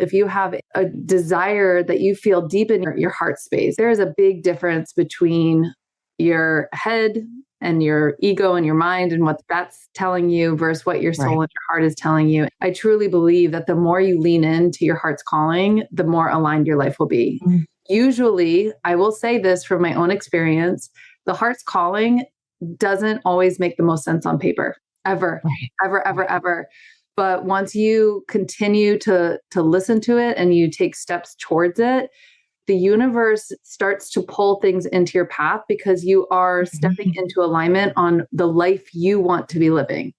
If you have a desire that you feel deep in your heart space, there is a big difference between your head and your ego and your mind and what that's telling you versus what your soul and your heart is telling you. I truly believe that the more you lean into your heart's calling, the more aligned your life will be. Usually, I will say this from my own experience, the heart's calling doesn't always make the most sense on paper, ever. But once you continue to listen to it and you take steps towards it, the universe starts to pull things into your path because you are stepping into alignment on the life you want to be living.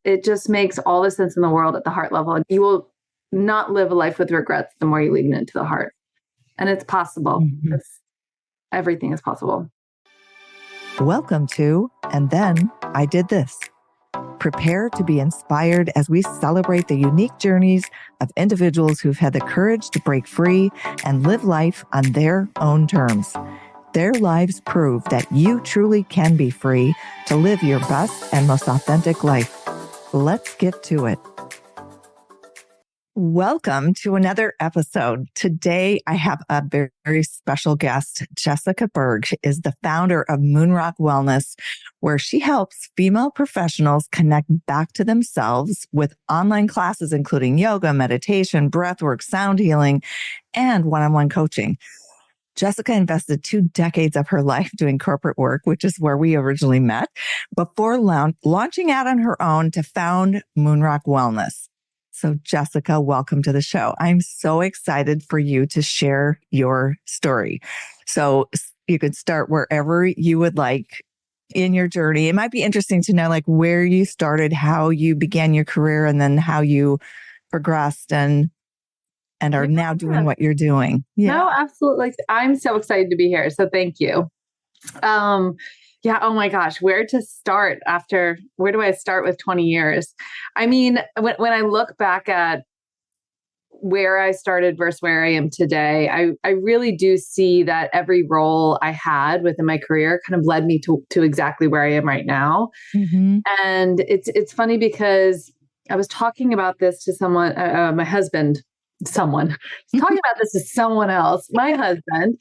It just makes all the sense in the world at the heart level. And you will not live a life with regrets the more you lean into the heart. And it's possible. Everything is possible. Welcome to And Then I Did This. Prepare to be inspired as we celebrate the unique journeys of individuals who've had the courage to break free and live life on their own terms. Their lives prove that you truly can be free to live your best and most authentic life. Let's get to it. Welcome to another episode. Today, I have a very special guest. Jessica Berg is the founder of Moonrock Wellness, where she helps female professionals connect back to themselves with online classes, including yoga, meditation, breathwork, sound healing, and one-on-one coaching. Jessica invested 2 decades of her life doing corporate work, which is where we originally met, before launching out on her own to found Moonrock Wellness. So Jessica, welcome to the show. I'm so excited for you to share your story. So you could start wherever you would like in your journey. It might be interesting to know like where you started, how you began your career, and then how you progressed and are now doing what you're doing. No, absolutely. I'm so excited to be here. So thank you. Oh my gosh, where to start where do I start with 20 years? I mean, when I look back at where I started versus where I am today, I really do see that every role I had within my career kind of led me to exactly where I am right now. And it's funny because I was talking about this to someone, my husband, talking about this to someone else, my husband.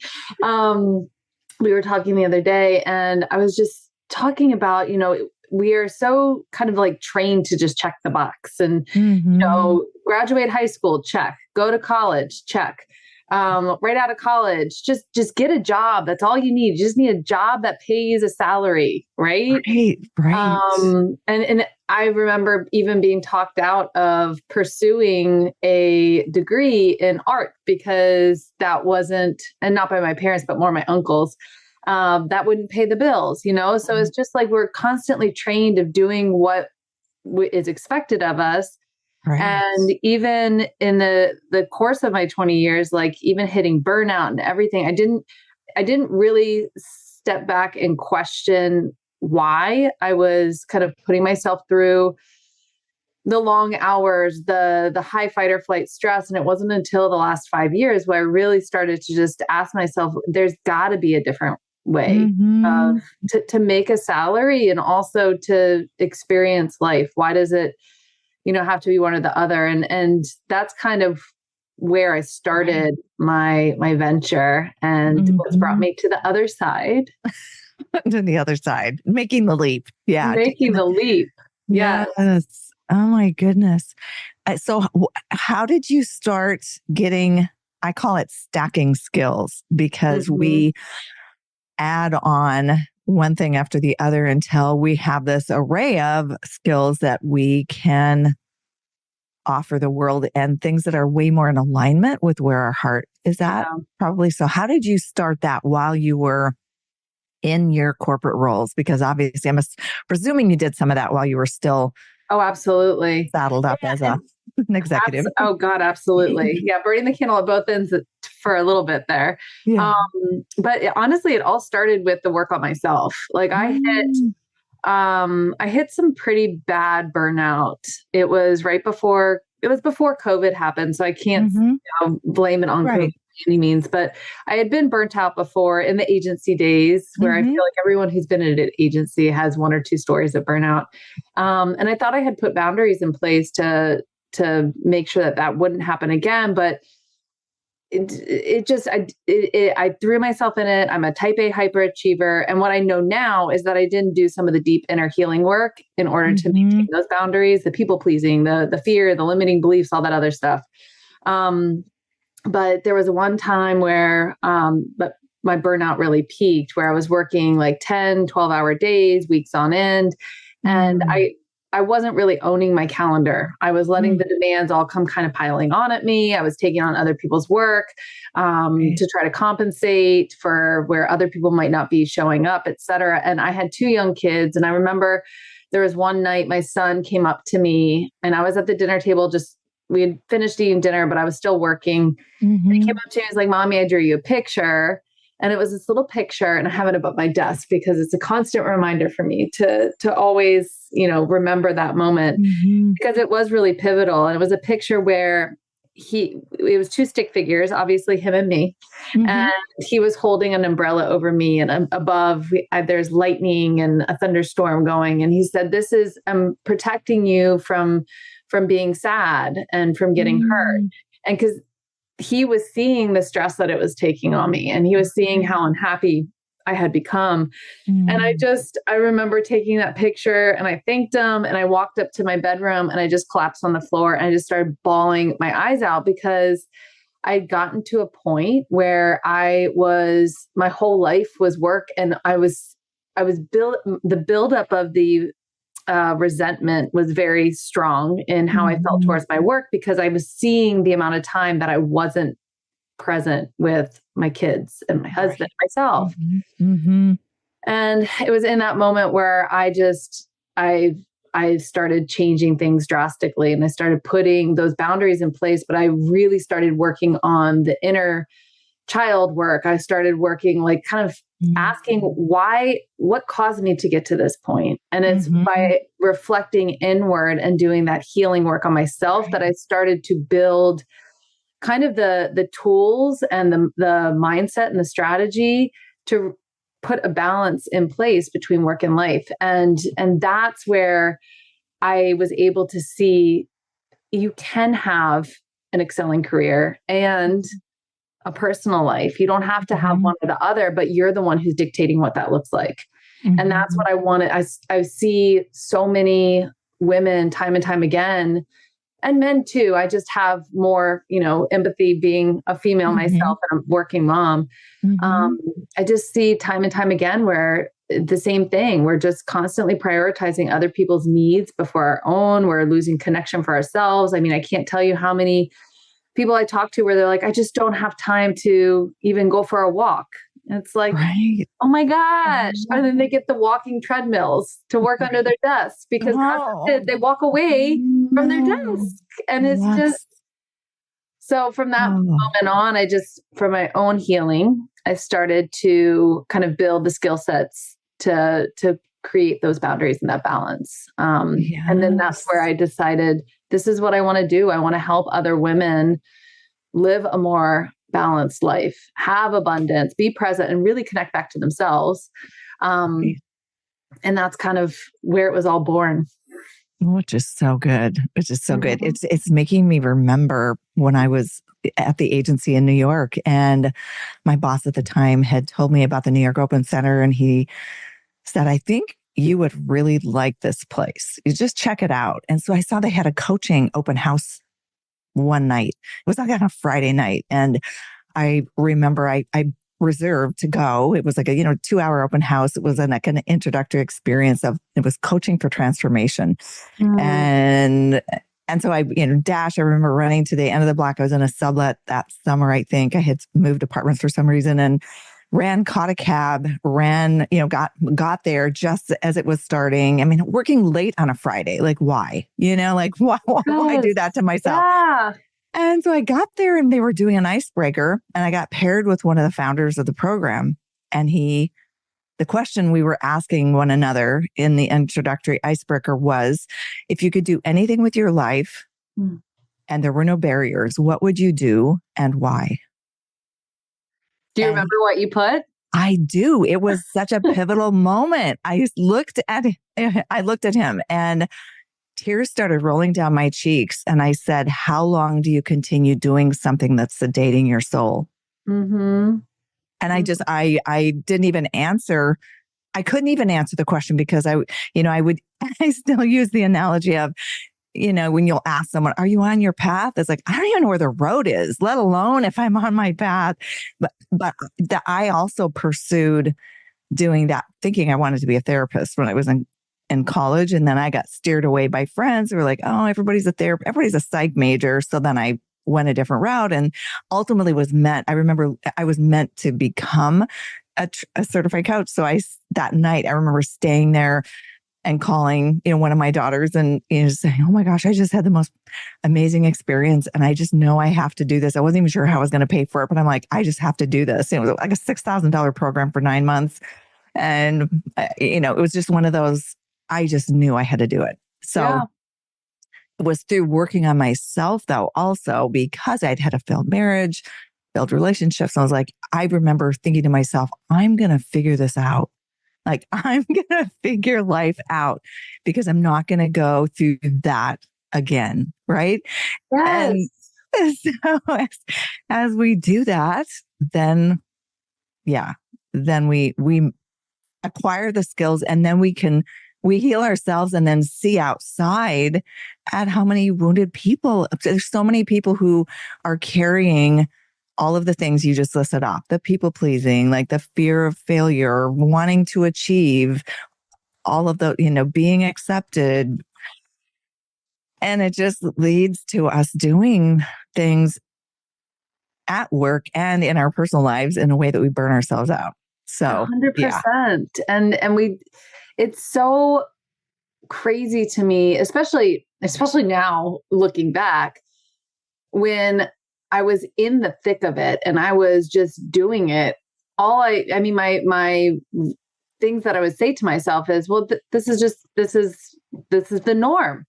We were talking the other day and I was just talking about, we are so kind of like trained to just check the box and, graduate high school, check, go to college, check, right out of college, just get a job. That's all you need. You just need a job that pays a salary. Right. And I remember even being talked out of pursuing a degree in art because that wasn't, and not by my parents, but more my uncles, that wouldn't pay the bills, So it's just like we're constantly trained of doing what is expected of us. Right. And even in the course of my 20 years, like even hitting burnout and everything, I didn't really step back and question why I was kind of putting myself through the long hours, the high fight or flight stress. And it wasn't until the last 5 years where I really started to just ask myself, there's got to be a different way to make a salary and also to experience life. Why does it, have to be one or the other? And that's kind of where I started my venture and what's brought me to the other side. To the other side, making the leap. Yeah. Making the leap. Yes. Oh my goodness. So how did you start getting, I call it stacking skills, because we add on one thing after the other until we have this array of skills that we can offer the world and things that are way more in alignment with where our heart is at. Probably. So how did you start that while you were in your corporate roles? Because obviously I'm presuming you did some of that while you were still absolutely saddled up as an executive. Oh God, absolutely. Yeah. Burning the candle at both ends for a little bit there. Yeah. But honestly, it all started with the work on myself. Like I hit some pretty bad burnout. It was before COVID happened. So I can't blame it on COVID by any means, but I had been burnt out before in the agency days where I feel like everyone who's been in an agency has 1 or 2 stories of burnout. And I thought I had put boundaries in place to to make sure that that wouldn't happen again. But I threw myself in it. I'm a type A hyperachiever. And what I know now is that I didn't do some of the deep inner healing work in order to maintain those boundaries, the people pleasing, the fear, the limiting beliefs, all that other stuff. But there was one time where, but my burnout really peaked, where I was working like 10, 12-hour days, weeks on end. And I wasn't really owning my calendar. I was letting the demands all come kind of piling on at me. I was taking on other people's work to try to compensate for where other people might not be showing up, et cetera. And I had 2 young kids. And I remember there was one night my son came up to me and I was at the dinner table, we had finished eating dinner, but I was still working. And he came up to me and was like, "Mommy, I drew you a picture." And it was this little picture, and I have it above my desk because it's a constant reminder for me to always, remember that moment because it was really pivotal. And it was a picture where it was 2 stick figures, obviously him and me, and he was holding an umbrella over me, and above there's lightning and a thunderstorm going. And he said, "I'm protecting you from being sad and from getting hurt." And because he was seeing the stress that it was taking on me, and he was seeing how unhappy I had become. And I remember taking that picture and I thanked him, and I walked up to my bedroom and I just collapsed on the floor and I just started bawling my eyes out because I'd gotten to a point where my whole life was work, and the buildup of the resentment was very strong in how I felt towards my work because I was seeing the amount of time that I wasn't present with my kids and my husband, myself. And it was in that moment where I started changing things drastically, and I started putting those boundaries in place, but I really started working on the inner child work. I started working, like kind of asking what caused me to get to this point. And it's by reflecting inward and doing that healing work on myself that I started to build kind of the tools and the mindset and the strategy to put a balance in place between work and life. And that's where I was able to see you can have an excelling career and a personal life. You don't have to have one or the other, but you're the one who's dictating what that looks like. And that's what I wanted. I see so many women time and time again, and men too. I just have more, empathy being a female myself and a working mom. I just see time and time again where the same thing, we're just constantly prioritizing other people's needs before our own. We're losing connection for ourselves. I mean, I can't tell you how many people I talk to where they're like, "I just don't have time to even go for a walk." And it's like, oh my gosh. And then they get the walking treadmills to work under their desks because God forbid, they walk away from their desk. And it's just, so from that moment on, for my own healing, I started to kind of build the skill sets to create those boundaries and that balance. And then that's where I decided, this is what I want to do. I want to help other women live a more balanced life, have abundance, be present, and really connect back to themselves. And that's kind of where it was all born. Which is so good. Good. It's making me remember when I was at the agency in New York, and my boss at the time had told me about the New York Open Center, and he said, "I think you would really like this place. You just check it out." And so I saw they had a coaching open house one night. It was like on a Friday night. And I remember I reserved to go. It was like a 2-hour open house. It was like an introductory experience it was coaching for transformation. And so I dash, I remember running to the end of the block. I was in a sublet that summer, I think. I had moved apartments for some reason and caught a cab, got there just as it was starting. I mean, working late on a Friday, like why? Why do that to myself? Yeah. And so I got there and they were doing an icebreaker, and I got paired with one of the founders of the program. And the question we were asking one another in the introductory icebreaker was, if you could do anything with your life and there were no barriers, what would you do and why? Do you remember what you put? I do. It was such a pivotal moment. I looked at him, and tears started rolling down my cheeks. And I said, how long do you continue doing something that's sedating your soul? Mm-hmm. And I didn't even answer. I couldn't even answer the question because I still use the analogy of, when you'll ask someone, are you on your path? It's like, I don't even know where the road is, let alone if I'm on my path. But I also pursued doing that, thinking I wanted to be a therapist when I was in college. And then I got steered away by friends who were like, oh, everybody's a psych major. So then I went a different route and ultimately I remember I was meant to become a certified coach. So that night, I remember staying there and calling, one of my daughters and saying, oh my gosh, I just had the most amazing experience. And I just know I have to do this. I wasn't even sure how I was going to pay for it, but I'm like, I just have to do this. It was like a $6,000 program for 9 months. And, it was just one of those, I just knew I had to do it. So it was through working on myself though, also because I'd had a failed marriage, failed relationships. I was like, I remember thinking to myself, I'm going to figure this out. Like, I'm going to figure life out because I'm not going to go through that again. Right. Yes. And so as we do that, then we acquire the skills and then we heal ourselves and then see outside at how many wounded people, there's so many people who are carrying all of the things you just listed off, the people pleasing, like the fear of failure, wanting to achieve, all of the, being accepted. And it just leads to us doing things at work and in our personal lives in a way that we burn ourselves out. So 100%. And it's so crazy to me, especially now looking back, when I was in the thick of it and I was just doing it. My things that I would say to myself is, well, this is the norm,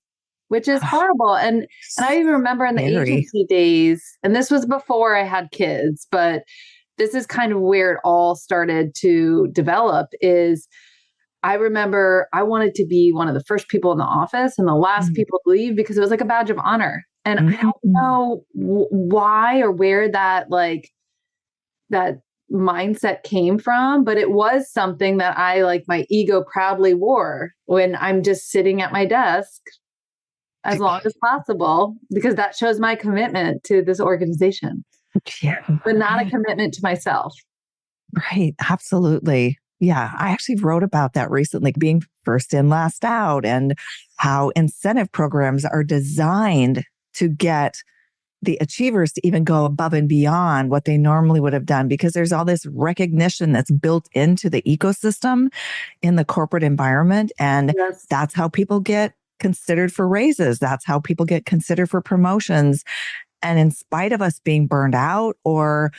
which is horrible. And I even remember in the agency days, and this was before I had kids, but this is kind of where it all started to develop is I remember I wanted to be one of the first people in the office and the last people to leave because it was like a badge of honor. And I don't know why or where that mindset came from, but it was something that my ego proudly wore when I'm just sitting at my desk as long as possible, because that shows my commitment to this organization, but not a commitment to myself. Right. Absolutely. Yeah. I actually wrote about that recently, being first in, last out, and how incentive programs are designed to get the achievers to even go above and beyond what they normally would have done, because there's all this recognition that's built into the ecosystem in the corporate environment. And that's how people get considered for raises. That's how people get considered for promotions. And in spite of us being burned out or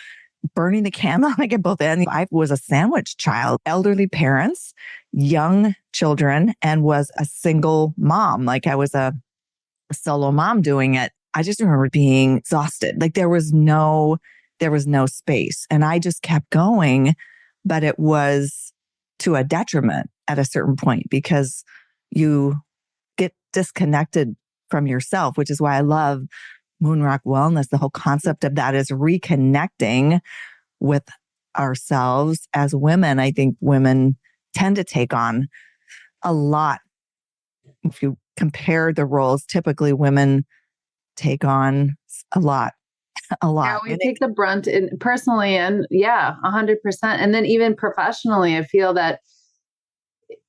burning the candle at both ends, I was a sandwich child, elderly parents, young children, and was a single mom. I was a solo mom doing it. I just remember being exhausted. There was no space. And I just kept going, but it was to a detriment at a certain point because you get disconnected from yourself, which is why I love Moonrock Wellness. The whole concept of that is reconnecting with ourselves as women. I think women tend to take on a lot. If you compare the roles, typically women take on a lot. Yeah, we take the brunt personally, and 100%. And then even professionally, I feel that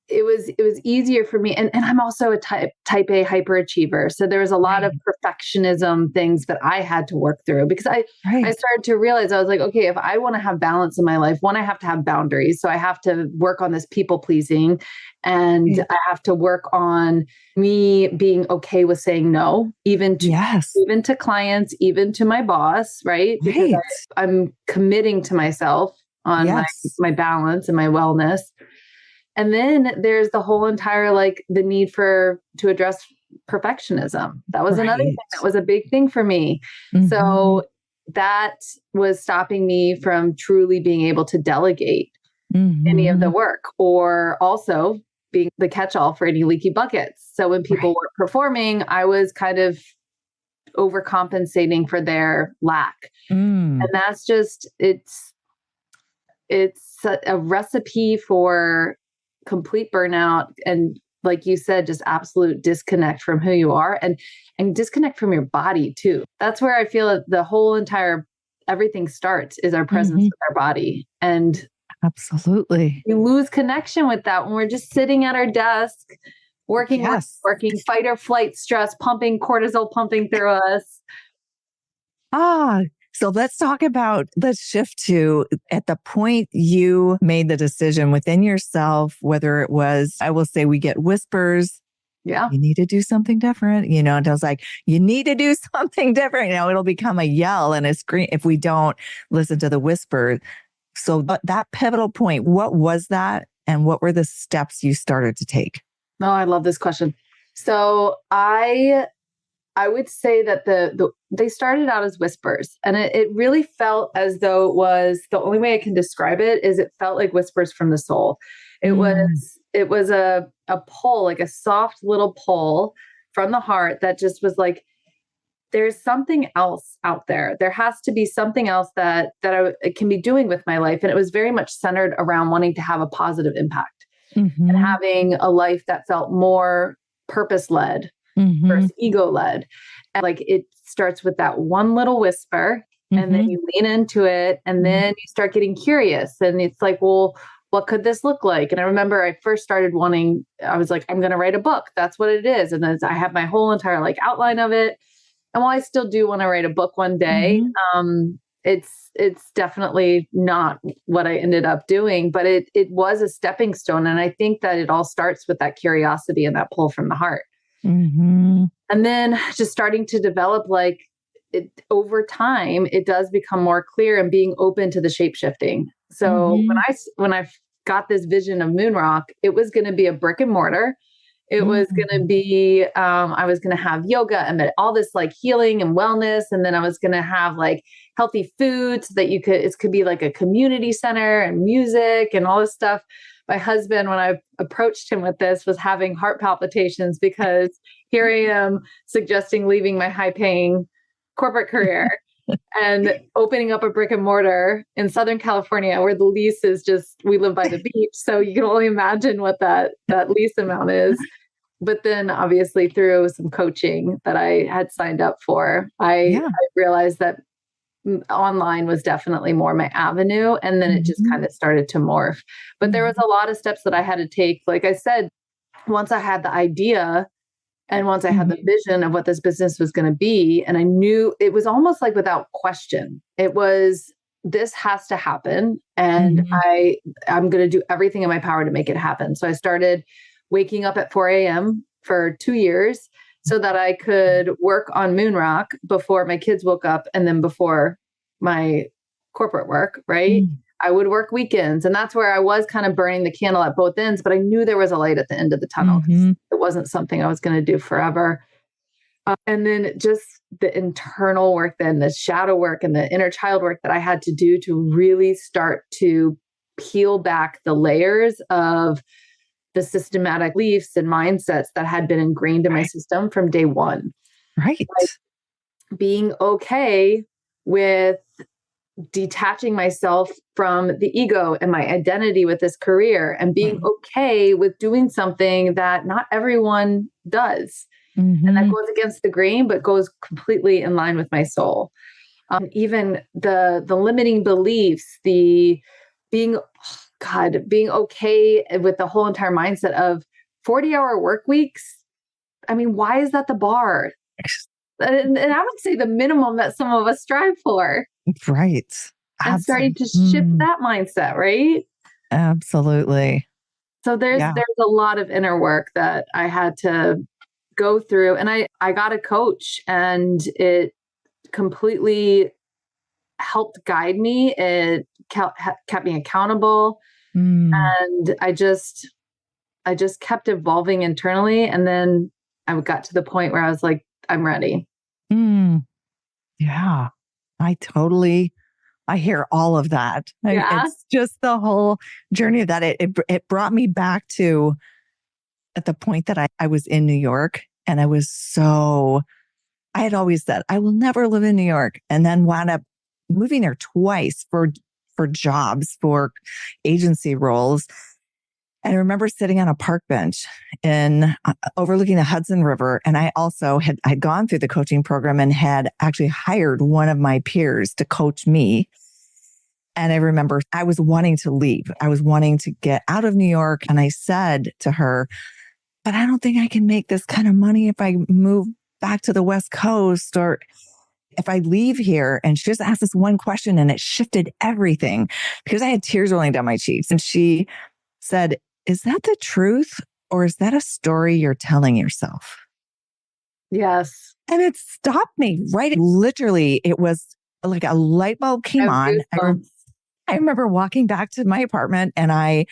it was easier for me. And I'm also a type A hyperachiever. So there was a lot of perfectionism things that I had to work through because I started to realize, I was like, okay, if I want to have balance in my life, one, I have to have boundaries. So I have to work on this people pleasing, and I have to work on me being okay with saying no, even to clients, even to my boss, right? Because I'm committing to myself on my balance and my wellness. And then there's the whole entire, the need to address perfectionism. That was another thing that was a big thing for me. So that was stopping me from truly being able to delegate any of the work, or also being the catch-all for any leaky buckets. So when people weren't performing, I was kind of overcompensating for their lack. And that's just, it's a recipe for complete burnout. And like you said, just absolute disconnect from who you are and disconnect from your body too. That's where I feel the whole entire everything starts, is our presence with our body. And absolutely, you lose connection with that when we're just sitting at our desk, working, fight or flight stress, pumping cortisol pumping through us. So let's shift to at the point you made the decision within yourself, whether it was, I will say, we get whispers. Yeah. You need to do something different, and I was like, you need to do something different. It'll become a yell and a scream if we don't listen to the whisper. So that pivotal point, what was that? And what were the steps you started to take? Oh, I love this question. So I would say that they started out as whispers, and it really felt as though it was, the only way I can describe it is it felt like whispers from the soul. It was a pull, like a soft little pull from the heart that just was like, there's something else out there. There has to be something else that I can be doing with my life. And it was very much centered around wanting to have a positive impact and having a life that felt more purpose-led versus ego-led. And like, it starts with that one little whisper, and then you lean into it, and then you start getting curious. And it's like, well, what could this look like? And I remember I first started I was like, I'm going to write a book. That's what it is. And then I have my whole entire outline of it. And while I still do want to write a book one day, it's definitely not what I ended up doing, but it was a stepping stone. And I think that it all starts with that curiosity and that pull from the heart. And then just starting to develop, over time, it does become more clear, and being open to the shape shifting. So when I got this vision of Moonrock, it was going to be a brick and mortar. It was going to be, I was going to have yoga and all this healing and wellness. And then I was going to have healthy food so that it could be like a community center and music and all this stuff. My husband, when I approached him with this, was having heart palpitations, because here I am suggesting leaving my high paying corporate career and opening up a brick and mortar in Southern California, where the lease is we live by the beach. So you can only imagine what that lease amount is. But then obviously through some coaching that I had signed up for, I realized that online was definitely more my avenue. And then it just kind of started to morph. But there was a lot of steps that I had to take. Like I said, once I had the idea and once I had the vision of what this business was going to be, and I knew it was almost without question, it was, this has to happen. And I'm going to do everything in my power to make it happen. So I started waking up at 4 a.m. for 2 years so that I could work on Moonrock before my kids woke up, and then before my corporate work, right? I would work weekends. And that's where I was kind of burning the candle at both ends, but I knew there was a light at the end of the tunnel. It wasn't something I was going to do forever. And then just the internal work, then the shadow work and the inner child work that I had to do to really start to peel back the layers of the systematic beliefs and mindsets that had been ingrained in my system from day one. Right. Being okay with detaching myself from the ego and my identity with this career, and being okay with doing something that not everyone does. And that goes against the grain, but goes completely in line with my soul. Even the limiting beliefs, the being okay with the whole entire mindset of 40-hour work weeks. I mean, why is that the bar? And I would say the minimum that some of us strive for. Right. And starting to shift that mindset, right? Absolutely. So there's a lot of inner work that I had to go through. And I got a coach, and it completely helped guide me. It kept me accountable. And I just kept evolving internally. And then I got to the point where I was like, I'm ready. Yeah, I hear all of that. Yeah. It's just the whole journey of that. It brought me back to at the point that I was in New York, and I had always said, I will never live in New York, and then wound up moving there twice for jobs, for agency roles. And I remember sitting on a park bench in overlooking the Hudson River. And I also had gone through the coaching program and had actually hired one of my peers to coach me. And I remember I was wanting to leave. I was wanting to get out of New York. And I said to her, but I don't think I can make this kind of money if I move back to the West Coast or if I leave here. And she just asked this one question and it shifted everything because I had tears rolling down my cheeks. And she said, is that the truth or is that a story you're telling yourself? Yes. And it stopped me, right? Literally, it was like a light bulb came on. I remember walking back to my apartment and I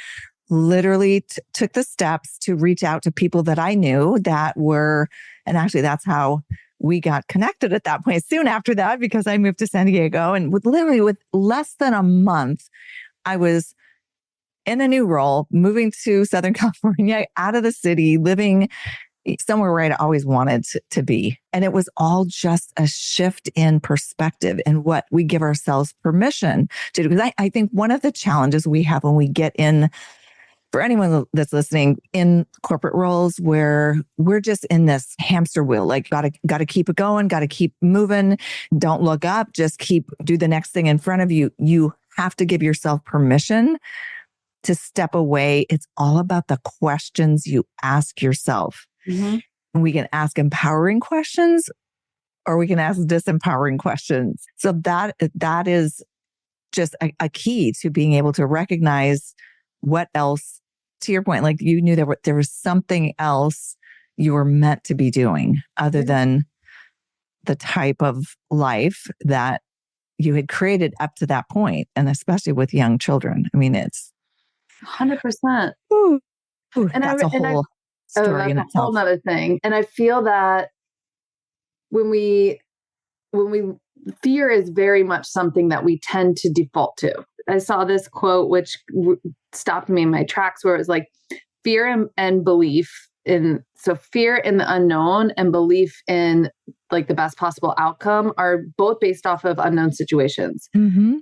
literally took the steps to reach out to people that I knew that were, and actually that's how we got connected at that point. Soon after that, because I moved to San Diego, and with less than a month, I was in a new role, moving to Southern California, out of the city, living somewhere where I'd always wanted to be. And it was all just a shift in perspective and what we give ourselves permission to do. Because I think one of the challenges we have when we get in, for anyone that's listening, in corporate roles where we're just in this hamster wheel, like got to keep it going, got to keep moving, don't look up, just do the next thing in front of you. You have to give yourself permission to step away. It's all about the questions you ask yourself. Mm-hmm. We can ask empowering questions or we can ask disempowering questions. So that is just a key to being able to recognize what else, to your point, like you knew there was something else you were meant to be doing other than the type of life that you had created up to that point. And especially with young children. I mean, it's 100%. And that's a whole story in itself. A whole nother thing. And I feel that when we fear is very much something that we tend to default to. I saw this quote, which stopped me in my tracks, where it was like fear and belief so fear in the unknown and belief in like the best possible outcome are both based off of unknown situations. Mm-hmm.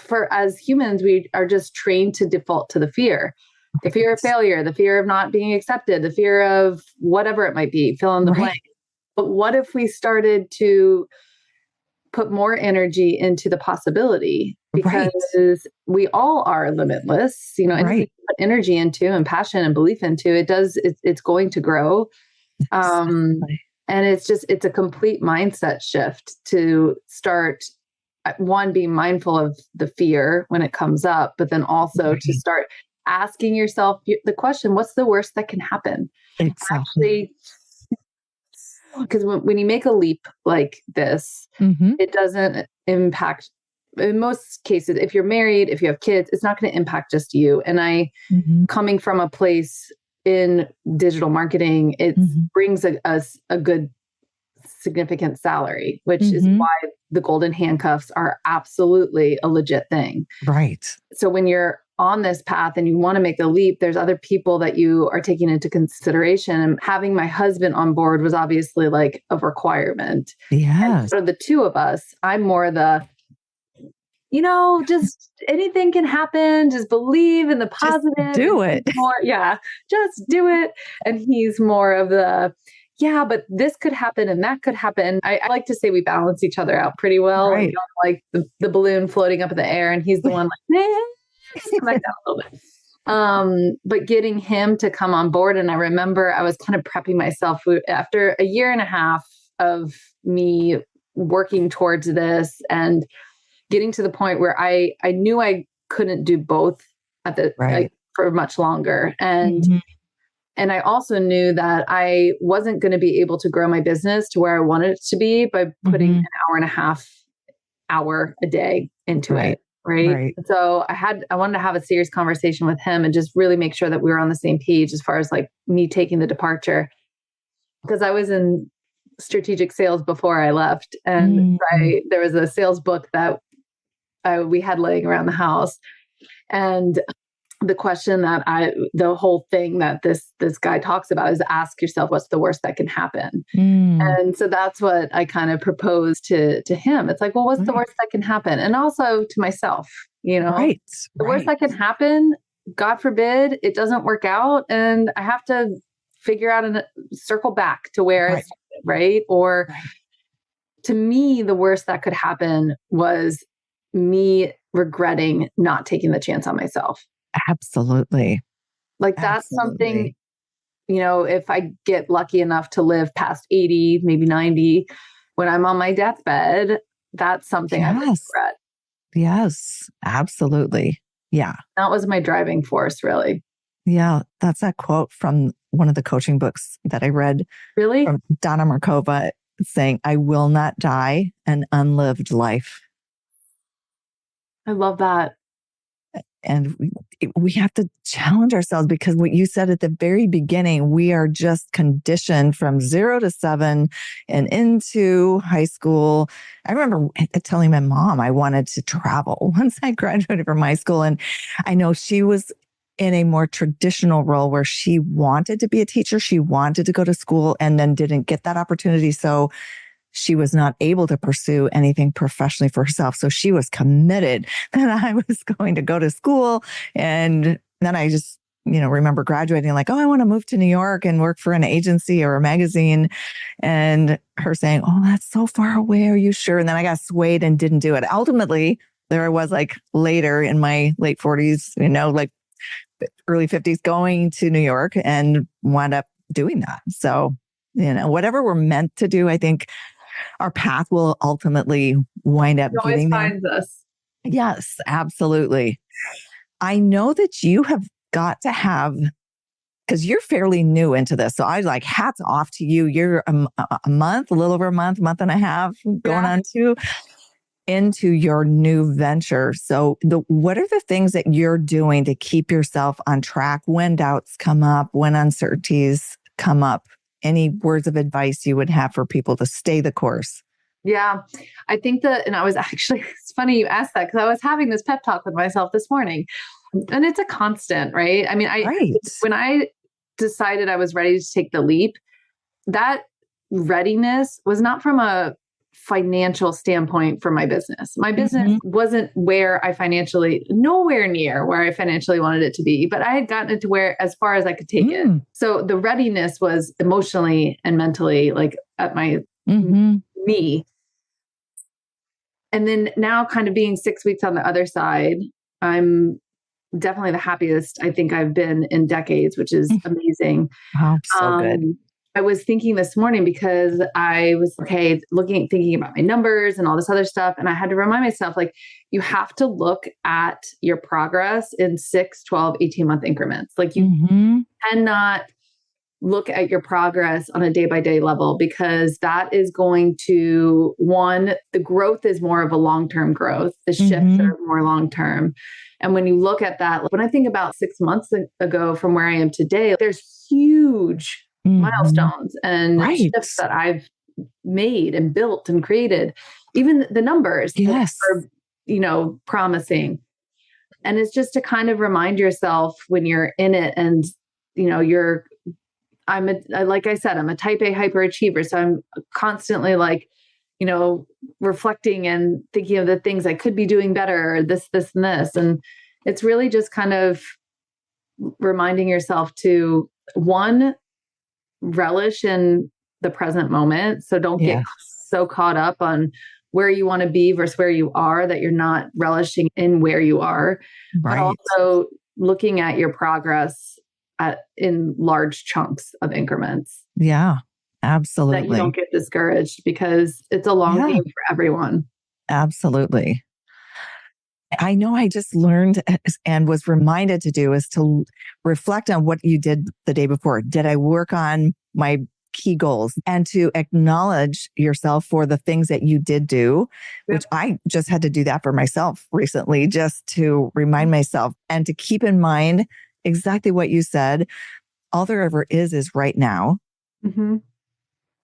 But as humans, we are just trained to default to the fear of failure, the fear of not being accepted, the fear of whatever it might be, fill in the blank. But what if we started to put more energy into the possibility? Because we all are limitless, anything you put energy into and passion and belief into, it's going to grow. And it's a complete mindset shift to start, one, being mindful of the fear when it comes up, but then also to start asking yourself the question, what's the worst that can happen? Exactly. Because when you make a leap like this, it doesn't impact, in most cases, if you're married, if you have kids, it's not going to impact just you. And coming from a place in digital marketing, it brings a good significant salary, which is why the golden handcuffs are absolutely a legit thing. Right. So when you're on this path and you want to make a leap, there's other people that you are taking into consideration. And having my husband on board was obviously like a requirement. Yeah. So the two of us, I'm more the, just anything can happen. Just believe in the positive. Just do it. Just do it. And he's more of the, but this could happen and that could happen. I like to say we balance each other out pretty well. Right. Like the balloon floating up in the air, and he's the one like, come back down a little bit. But getting him to come on board. And I remember I was kind of prepping myself after a year and a half of me working towards this and getting to the point where I knew I couldn't do both for much longer. And I also knew that I wasn't going to be able to grow my business to where I wanted it to be by putting an hour and a half a day into it. Right. So I wanted to have a serious conversation with him and just really make sure that we were on the same page as far as like me taking the departure, because I was in strategic sales before I left. And there was a sales book that we had laying around the house, and the question that the whole thing that this guy talks about is ask yourself, what's the worst that can happen? And so that's what I kind of proposed to him. It's like, well, what's the worst that can happen? And also to myself, the worst that can happen, God forbid, it doesn't work out. And I have to figure out and circle back to where I started, right? Or to me, the worst that could happen was me regretting not taking the chance on myself. Absolutely. Like that's something, if I get lucky enough to live past 80, maybe 90, when I'm on my deathbed, that's something I regret. Yes, absolutely. Yeah. That was my driving force, really. Yeah. That's that quote from one of the coaching books that I read. Really? From Donna Markova saying, I will not die an unlived life. I love that. And we have to challenge ourselves because what you said at the very beginning, we are just conditioned from 0 to 7 and into high school. I remember telling my mom I wanted to travel once I graduated from high school. And I know she was in a more traditional role where she wanted to be a teacher. She wanted to go to school and then didn't get that opportunity. So she was not able to pursue anything professionally for herself. So she was committed that I was going to go to school. And then I just, remember graduating like, oh, I want to move to New York and work for an agency or a magazine. And her saying, oh, that's so far away. Are you sure? And then I got swayed and didn't do it. Ultimately, there I was like later in my late 40s, like early 50s going to New York and wound up doing that. So, whatever we're meant to do, I think our path will ultimately wind up getting there. Always finds us. Yes, absolutely. I know that you have got to have, because you're fairly new into this. So I like hats off to you. You're a month, a little over a month and a half going on into your new venture. So what are the things that you're doing to keep yourself on track when doubts come up, when uncertainties come up? Any words of advice you would have for people to stay the course? Yeah, I think and I was actually, it's funny you asked that because I was having this pep talk with myself this morning and it's a constant, right? I mean, when I decided I was ready to take the leap, that readiness was not from a financial standpoint for my business. My business wasn't nowhere near where I financially wanted it to be, but I had gotten it to as far as I could take it. So the readiness was emotionally and mentally like at my knee. And then now kind of being 6 weeks on the other side, I'm definitely the happiest I think I've been in decades, which is amazing. Wow, so good. I was thinking this morning because I was thinking about my numbers and all this other stuff. And I had to remind myself, like, you have to look at your progress in 6, 12, 18-month increments. Like you cannot look at your progress on a day-by-day level because that is going to, the growth is more of a long-term growth. The shifts are more long-term. And when you look at that, when I think about 6 months ago from where I am today, there's huge milestones and shifts that I've made and built and created. Even the numbers are, promising. And it's just to kind of remind yourself when you're in it and, like I said, I'm a type A hyperachiever. So I'm constantly reflecting and thinking of the things I could be doing better, this, and this. And it's really just kind of reminding yourself to, relish in the present moment. So don't get so caught up on where you want to be versus where you are that you're not relishing in where you are, but also looking at your progress in large chunks of increments. Yeah, absolutely. That you don't get discouraged because it's a long game for everyone. Absolutely. I know I just learned and was reminded to do is to reflect on what you did the day before. Did I work on my key goals? And to acknowledge yourself for the things that you did do, which I just had to do that for myself recently, just to remind myself and to keep in mind exactly what you said. All there ever is right now.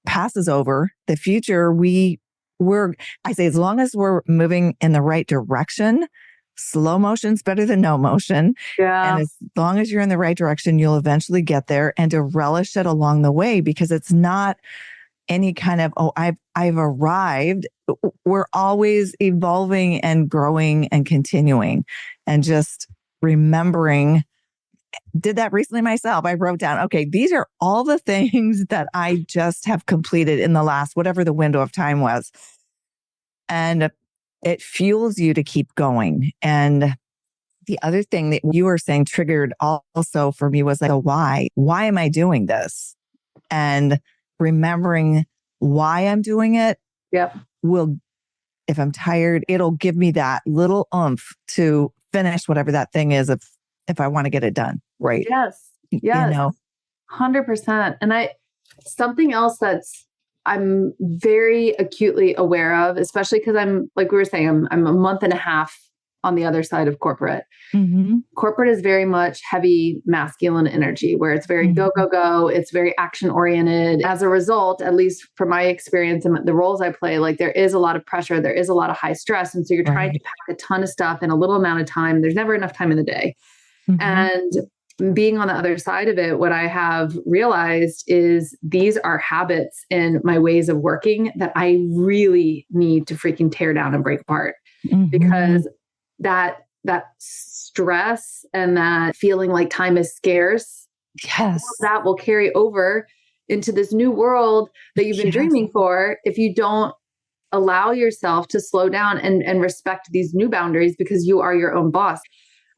Past is over. The future, I say, as long as we're moving in the right direction, slow motion's better than no motion. Yeah. And as long as you're in the right direction, you'll eventually get there, and to relish it along the way, because it's not any kind of, oh, I've arrived. We're always evolving and growing and continuing, and just remembering. Did that recently myself. I wrote down, okay, these are all the things that I just have completed in the last, whatever the window of time was. And it fuels you to keep going. And the other thing that you were saying triggered also for me was like, a why. Why am I doing this? And remembering why I'm doing it will, if I'm tired, it'll give me that little oomph to finish whatever that thing is if I want to get it done. Right. Yes. You know, 100%. And something else I'm very acutely aware of, especially because I'm, like we were saying, I'm a month and a half on the other side of corporate. Mm-hmm. Corporate is very much heavy masculine energy, where it's very go, go, go. It's very action oriented. As a result, at least from my experience and the roles I play, like there is a lot of pressure. There is a lot of high stress. And so you're trying to pack a ton of stuff in a little amount of time. There's never enough time in the day. Mm-hmm. And being on the other side of it, what I have realized is these are habits in my ways of working that I really need to freaking tear down and break apart. Mm-hmm. Because that stress and that feeling like time is scarce, that will carry over into this new world that you've been dreaming for if you don't allow yourself to slow down and respect these new boundaries, because you are your own boss.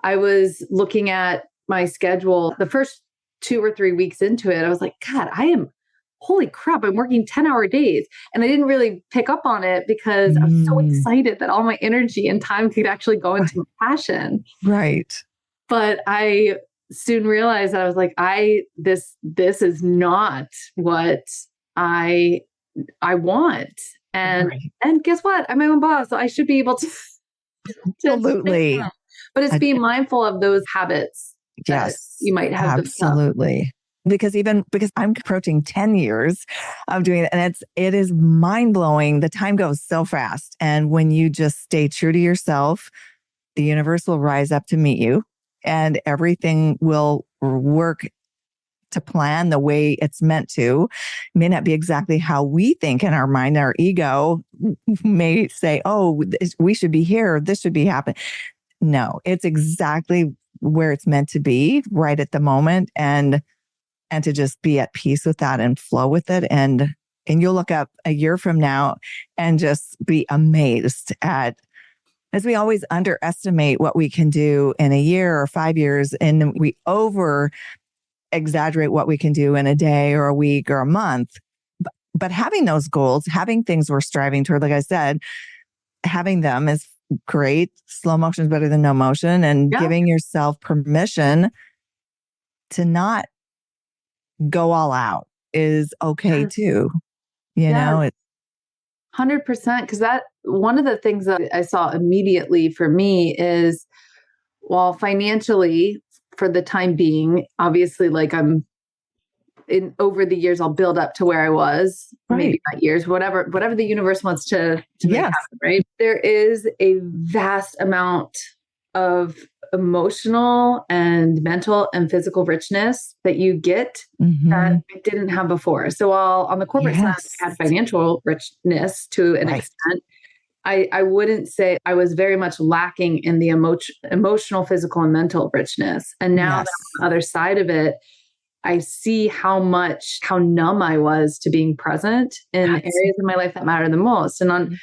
I was looking at my schedule the first 2 or 3 weeks into it. I was like, God, holy crap, I'm working 10-hour days. And I didn't really pick up on it because I was so excited that all my energy and time could actually go into my passion. Right. But I soon realized that I was like, this is not what I want. And guess what? I'm my own boss. So I should be able to absolutely. But it's being mindful of those habits. Yes, you might have. Absolutely. Because I'm approaching 10 years of doing it, and it is mind blowing. The time goes so fast. And when you just stay true to yourself, the universe will rise up to meet you, and everything will work to plan the way it's meant to. It may not be exactly how we think in our mind. Our ego may say, oh, we should be here. This should be happening. No, it's exactly where it's meant to be right at the moment. And to just be at peace with that and flow with it. And you'll look up a year from now and just be amazed as we always underestimate what we can do in a year or 5 years. And we over exaggerate what we can do in a day or a week or a month. But having those goals, having things we're striving toward, like I said, having them is great. Slow motion is better than no motion. And giving yourself permission to not go all out is okay too. You know, it's 100%. Because that one of the things that I saw immediately for me is, while financially for the time being, obviously, like over the years, I'll build up to where I was, maybe not years, whatever the universe wants to make happen, right? There is a vast amount of emotional and mental and physical richness that you get that I didn't have before. So while on the corporate side, I had financial richness to an extent, I wouldn't say I was very much lacking in the emotional, physical, and mental richness. And now that I'm on the other side of it, I see how numb I was to being present in areas of my life that matter the most. And on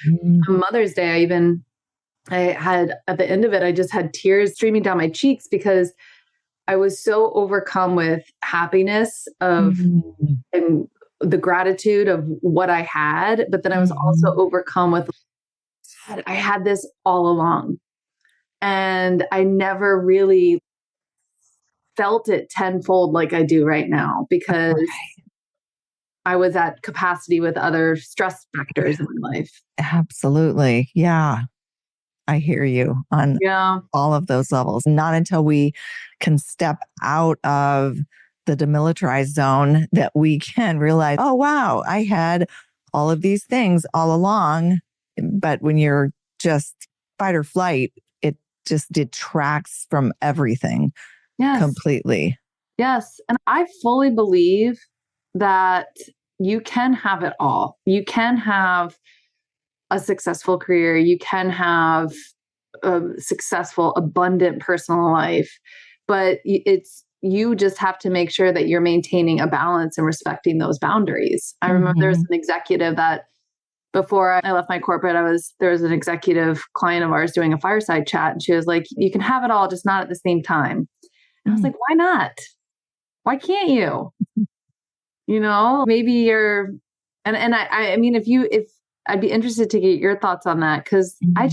Mother's Day, I had, at the end of it, I just had tears streaming down my cheeks because I was so overcome with happiness and the gratitude of what I had. But then I was also overcome with, I had this all along. And I never really felt it tenfold like I do right now, because I was at capacity with other stress factors in my life. Absolutely. Yeah. I hear you on all of those levels. Not until we can step out of the demilitarized zone that we can realize, oh, wow, I had all of these things all along. But when you're just fight or flight, just detracts from everything Yes. completely. Yes. And I fully believe that you can have it all. You can have a successful career. You can have a successful, abundant personal life, but you just have to make sure that you're maintaining a balance and respecting those boundaries. I remember there was an executive that before I left my corporate, there was an executive client of ours doing a fireside chat, and she was like, "You can have it all, just not at the same time." And I was like, "Why not? Why can't you? Maybe you're." And I mean, if I'd be interested to get your thoughts on that, because I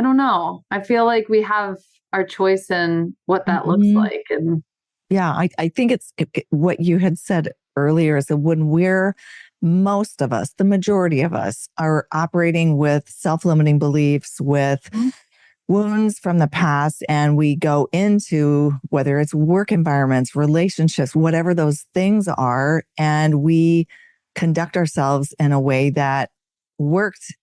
don't know. I feel like we have our choice in what that looks like. And yeah, I think it's what you had said earlier is that when most of us, the majority of us, are operating with self-limiting beliefs, with wounds from the past, and we go into whether it's work environments, relationships, whatever those things are, and we conduct ourselves in a way that worked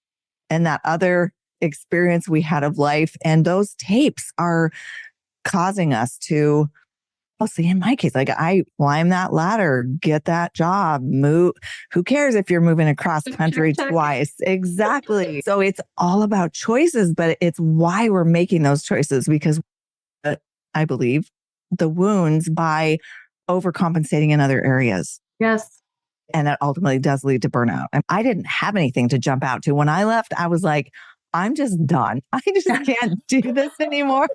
in that other experience we had of life. And those tapes are causing us to, see, in my case, like I climb that ladder, get that job, move. Who cares if you're moving across country twice? Exactly. So it's all about choices, but it's why we're making those choices, because I believe the wounds by overcompensating in other areas. yes. And that ultimately does lead to burnout. And I didn't have anything to jump out to. When I left, I was like, I'm just done. I just can't do this anymore.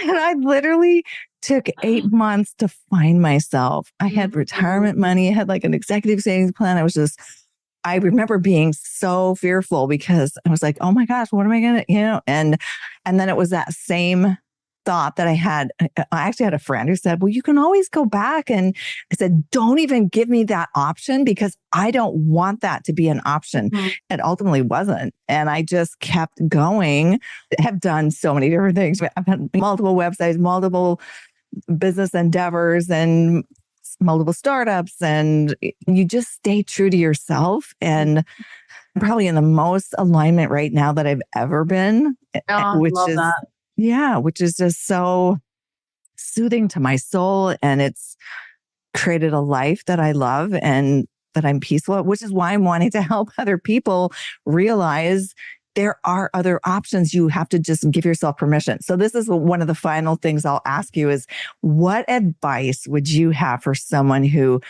And I literally took 8 months to find myself. I had retirement money. I had like an executive savings plan. I remember being so fearful because I was like, oh my gosh, what am I going to, and then it was that same thought that I had. I actually had a friend who said, well, you can always go back. And I said, don't even give me that option, because I don't want that to be an option. It ultimately wasn't. And I just kept going. I have done so many different things. I've had multiple websites, multiple business endeavors, and multiple startups. And you just stay true to yourself. And I'm probably in the most alignment right now that I've ever been, which is that. Yeah, which is just so soothing to my soul. And it's created a life that I love and that I'm peaceful, which is why I'm wanting to help other people realize there are other options. You have to just give yourself permission. So this is one of the final things I'll ask you is, what advice would you have for someone who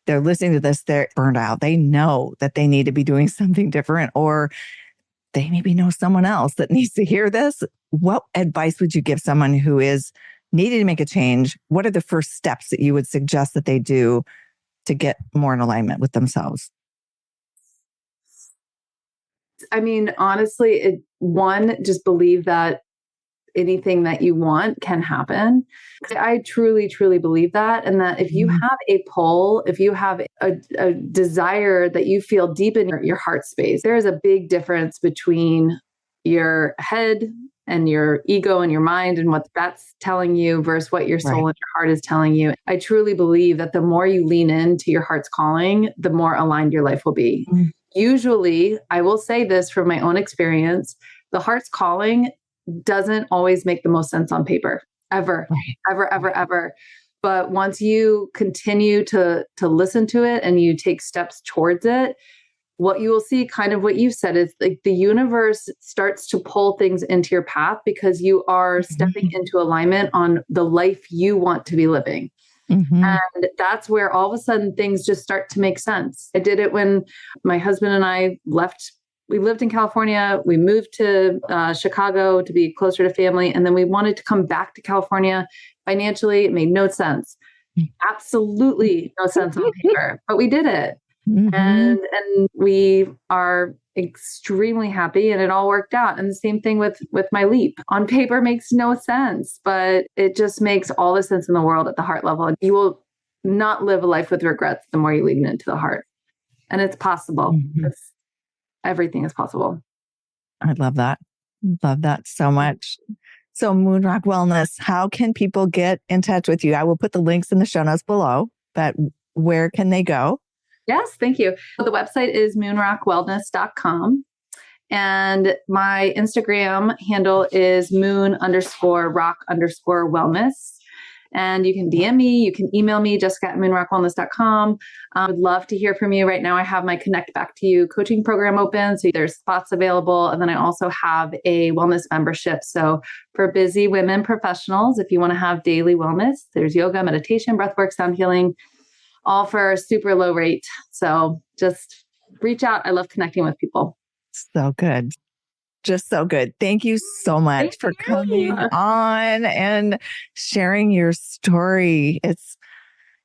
they're listening to this, they're burned out, they know that they need to be doing something different, or they maybe know someone else that needs to hear this? What advice would you give someone who is needing to make a change? What are the first steps that you would suggest that they do to get more in alignment with themselves? I mean, honestly, just believe that anything that you want can happen. I truly, truly believe that. And that if you have a pull, if you have a desire that you feel deep in your heart space, there is a big difference between your head and your ego and your mind and what that's telling you versus what your soul and your heart is telling you. I truly believe that the more you lean into your heart's calling, the more aligned your life will be. Usually, I will say this from my own experience, the heart's calling doesn't always make the most sense on paper, ever. But once you continue to listen to it and you take steps towards it, what you will see, kind of what you said, is like the universe starts to pull things into your path because you are stepping into alignment on the life you want to be living. And that's where all of a sudden things just start to make sense. I did it when my husband and I left. We lived in California. We moved to Chicago to be closer to family. And then we wanted to come back to California. Financially, it made no sense. Absolutely no sense on paper, but we did it. And we are extremely happy, and it all worked out. And the same thing with my leap. On paper makes no sense, but it just makes all the sense in the world at the heart level. You will not live a life with regrets the more you lean into the heart. And it's possible. Everything is possible. I love that. Love that so much. So Moonrock Wellness, how can people get in touch with you? I will put the links in the show notes below, but where can they go? Yes, thank you. The website is moonrockwellness.com. And my Instagram handle is moon_rock_wellness. And you can DM me, you can email me, jessica@moonrockwellness.com. I would love to hear from you. Right now, I have my Connect Back to You coaching program open. So there's spots available. And then I also have a wellness membership. So for busy women professionals, if you want to have daily wellness, there's yoga, meditation, breathwork, sound healing, all for a super low rate. So just reach out. I love connecting with people. So good. Just so good. Thank you so much for coming on and sharing your story. It's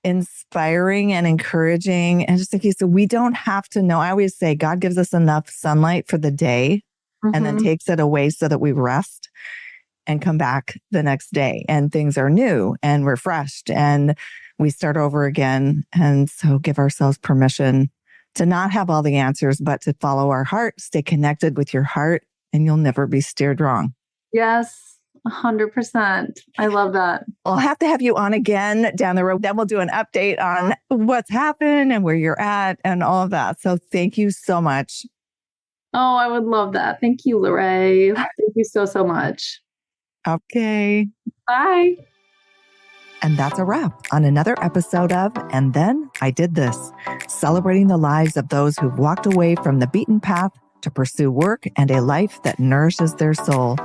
inspiring and encouraging. And just like you said, we don't have to know. I always say God gives us enough sunlight for the day and then takes it away so that we rest and come back the next day and things are new and refreshed and we start over again. And so give ourselves permission to not have all the answers, but to follow our heart, stay connected with your heart, and you'll never be steered wrong. Yes, 100%. I love that. I'll have to have you on again down the road. Then we'll do an update on what's happened and where you're at and all of that. So thank you so much. Oh, I would love that. Thank you, Lorraine. Thank you so, so much. Okay. Bye. And that's a wrap on another episode of And Then I Did This, celebrating the lives of those who've walked away from the beaten path to pursue work and a life that nourishes their soul.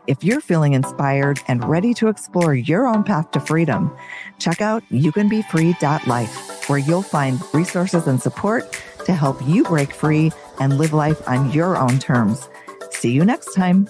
If you're feeling inspired and ready to explore your own path to freedom, check out youcanbefree.life, where you'll find resources and support to help you break free and live life on your own terms. See you next time.